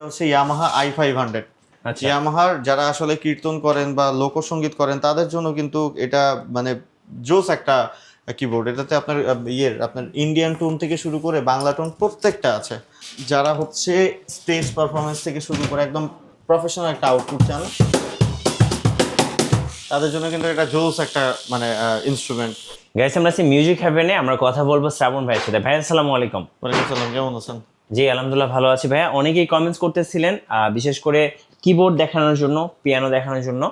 হচ্ছে Yamaha i500। আচ্ছা ইয়ামাহার যারা আসলে কীর্তন করেন বা লোকসঙ্গীত করেন তাদের জন্য কিন্তু এটা মানে জোস একটা কিবোর্ড। এটাতে আপনার আপনার ইন্ডিয়ান টোন থেকে শুরু করে বাংলা টোন প্রত্যেকটা আছে। যারা হচ্ছে স্টেজ পারফরমেন্স থেকে শুরু করে একদম প্রফেশনাল একটা আউটপুট চান তাদের জন্য কিন্তু এটা জোস একটা মানে ইনস্ট্রুমেন্ট। গাইস, আমরা আছি মিউজিক হ্যাভেনে। আমরা কথা বলবো শ্রাবণ ভাইয়ের সাথে। ভাই আসসালামু আলাইকুম। ওয়ালাইকুম আসসালাম, কেমন আছেন? জি আলহামদুলিল্লাহ ভালো আছি ভাইয়া। অনেকেই কমেন্টস করতেছিলেন বিশেষ করে কিবোর্ড দেখানোর জন্য, পিয়ানো দেখানোর জন্য।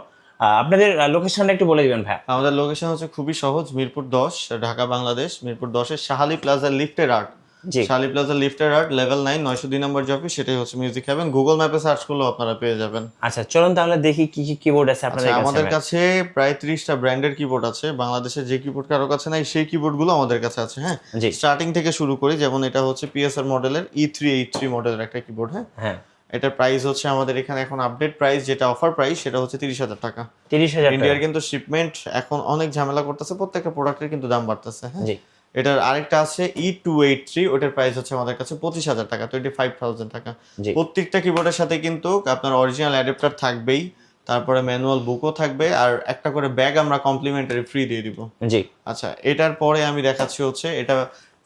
আপনাদের লোকেশনটা একটু বলে দিবেন ভাইয়া। আমাদের লোকেশন হচ্ছে খুবই সহজ, মিরপুর 10, ঢাকা বাংলাদেশ। মিরপুর 10-এর শাহালি প্লাজার লিফটের আর্ট। জি শাহালি প্লাজার লিফটের আর্ট লেভেল 9, 902 নম্বর যে অফিস, সেটাই হচ্ছে মিউজিক হ্যাভেন। গুগল ম্যাপে সার্চ করলেও আপনারা পেয়ে যাবেন। আচ্ছা চলুন তাহলে দেখি কি কি কিবোর্ড আছে আপনাদের কাছে। আমাদের কাছে প্রায় 30টা ব্র্যান্ডের কিবোর্ড আছে। বাংলাদেশের যে কিবোর্ড কারো কাছে নাই সেই কিবোর্ডগুলো আমাদের কাছে আছে। হ্যাঁ, জি স্টার্টিং থেকে শুরু করি। যেমন এটা হচ্ছে পিএসআর মডেলের E383 মডেলের একটা কিবোর্ড। হ্যাঁ, হ্যাঁ এটার প্রাইস হচ্ছে আমাদের এখানে এখন আপডেট প্রাইস যেটা অফার প্রাইস সেটা হচ্ছে 30,000 টাকা। 30,000 ইন্ডিয়ার কিন্তু শিপমেন্ট এখন অনেক ঝামেলা করতেছে, প্রত্যেকটা প্রোডাক্টের কিন্তু দাম বাড়তেছে। হ্যাঁ, জি এটার আরেকটা আছে E283, ওটার প্রাইস হচ্ছে আমাদের কাছে 25,000 টাকা, 25,000 টাকা। জি প্রত্যেকটা কিবোর্ডের সাথে কিন্তু আপনার অরিজিনাল অ্যাডাপ্টার থাকবেই, তারপরে ম্যানুয়াল বুকও থাকবে, আর একটা করে ব্যাগ আমরা কমপ্লিমেন্টারি ফ্রি দিয়ে দিব। জি আচ্ছা, এটার পরে আমি দেখাচ্ছি হচ্ছে এটা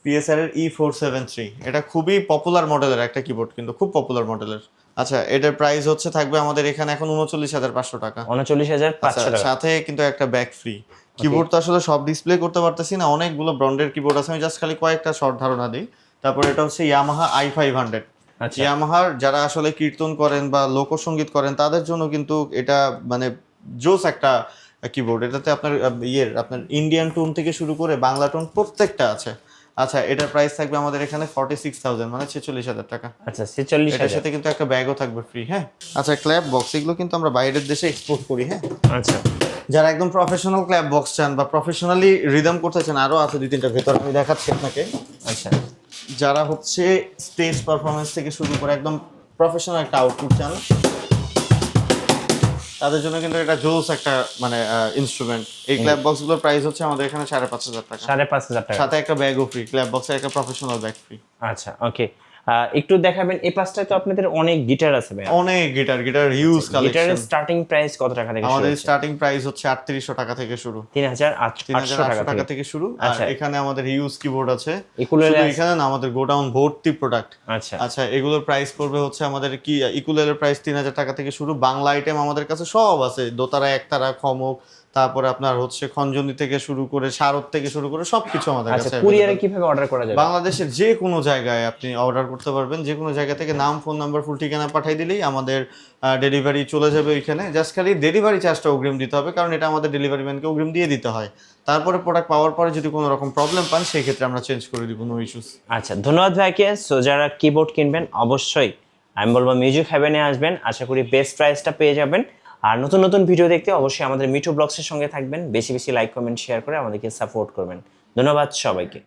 পিএসআর এর E473। এটা খুবই পপুলার মডেলের একটা কিবোর্ড, কিন্তু খুব পপুলার মডেলের। আচ্ছা, এটার প্রাইস হচ্ছে থাকবে আমাদের এখানে এখন 39,500 টাকা। 39,500 টাকা। সাথে কিন্তু একটা ব্যাগ ফ্রি। কিবোর্ড তো আসলে সব ডিসপ্লে করতে পারতেছি না, অনেকগুলো ব্র্যান্ডের কিবোর্ড আছে, আমি জাস্ট খালি কয়েকটা শর্ট ধারণা দিই। তারপর এটা হচ্ছে ইয়ামাহা i500। আচ্ছা ইয়ামাহার যারা আসলে কীর্তন করেন বা লোকসঙ্গীত করেন তাদের জন্য কিন্তু এটা মানে জোস একটা কিবোর্ড। এটাতে আপনার আপনার ইন্ডিয়ান টোন থেকে শুরু করে বাংলা টোন প্রত্যেকটা আছে। আচ্ছা, এটার প্রাইস থাকবে আমাদের এখানে 46,000, মানে 46,000 টাকা। আচ্ছা এটার 46,000। সাথে কিন্তু একটা ব্যাগও থাকবে ফ্রি। হ্যাঁ, আচ্ছা, ক্ল্যাপ বক্স এগুলো কিন্তু আমরা বাইরের দেশে এক্সপোর্ট করি। হ্যাঁ, আচ্ছা যারা একদম প্রফেশনাল ক্ল্যাপ বক্স চান বা প্রফেশনালি রিদম করতে চান, আরও আছে 2-3টা ভেতর, আমি দেখাচ্ছি আপনাকে। আচ্ছা যারা হচ্ছে স্টেজ পারফরমেন্স থেকে শুরু করে একদম প্রফেশনাল একটা আউটপুট চান তাদের জন্য কিন্তু এটা জোস একটা মানে ইনস্ট্রুমেন্ট। এই ক্ল্যাপ বক্সগুলোর প্রাইস হচ্ছে আমাদের এখানে 5,500 টাকা। 5,500 টাকা। সাথে একটা ব্যাগও ফ্রি, ক্ল্যাপ বক্সের একটা প্রফেশনাল ব্যাগ ফ্রি। আচ্ছা ওকে, একটু দেখাবেন। এই পাশটায় তো আপনাদের অনেক গিটার আছে ভাই। অনেক গিটার হিউজ কালেকশন। গিটারের স্টার্টিং প্রাইস কত টাকা থেকে শুরু? আমাদের স্টার্টিং প্রাইস হচ্ছে 3800 টাকা থেকে শুরু। 3,800 টাকা থেকে শুরু। আর আচ্ছা। এখানে আমাদের হিউজ কিবোর্ড আছে। ইকুলেলে শুধু এখানে না, আমাদের গোডাউন ভর্তি প্রোডাক্ট। আচ্ছা আচ্ছা, এগুলোর প্রাইস পড়বে হচ্ছে আমাদের কি ইকুলেলের প্রাইস 3,000 টাকা থেকে শুরু। বাংলা আইটেম আমাদের কাছে সব আছে, দোতারা, একতারা, খমক, তারপরে আপনার হচ্ছে খঞ্জনি থেকে শুরু করে শারদ থেকে শুরু করে সবকিছু আমাদের আচ্ছা। কাছে। কুরিয়ারে কিভাবে অর্ডার করা যাবে? বাংলাদেশের যে কোনো জায়গায় আপনি অর্ডার করতে পারবেন, যে কোনো জায়গা থেকে নাম, ফোন নাম্বার, ফুল ঠিকানা পাঠিয়ে দিলেই আমাদের ডেলিভারি চলে যাবে ওইখানে। জাস্ট খালি ডেলিভারি চার্জটা অগ্রিম দিতে হবে, কারণ এটা আমাদের ডেলিভারি ম্যানকে অগ্রিম দিয়ে দিতে হয়। তারপরে প্রোডাক্ট পাওয়ার পরে যদি কোনো রকম প্রবলেম পান সেই ক্ষেত্রে আমরা চেঞ্জ করে দিব, নো ইস্যুস। আচ্ছা, ধন্যবাদ ভাইকে। সো যারা কিবোর্ড কিনবেন অবশ্যই আমি বলবো মিউজিক হ্যাভেনে আসবেন, আশা করি বেস্ট প্রাইসটা পেয়ে যাবেন। আর নতুন নতুন ভিডিও দেখতে অবশ্যই আমাদের মিঠু ব্লগসের সঙ্গে থাকবেন। বেশি বেশি লাইক, কমেন্ট, শেয়ার করে আমাদেরকে সাপোর্ট করবেন। ধন্যবাদ সবাইকে।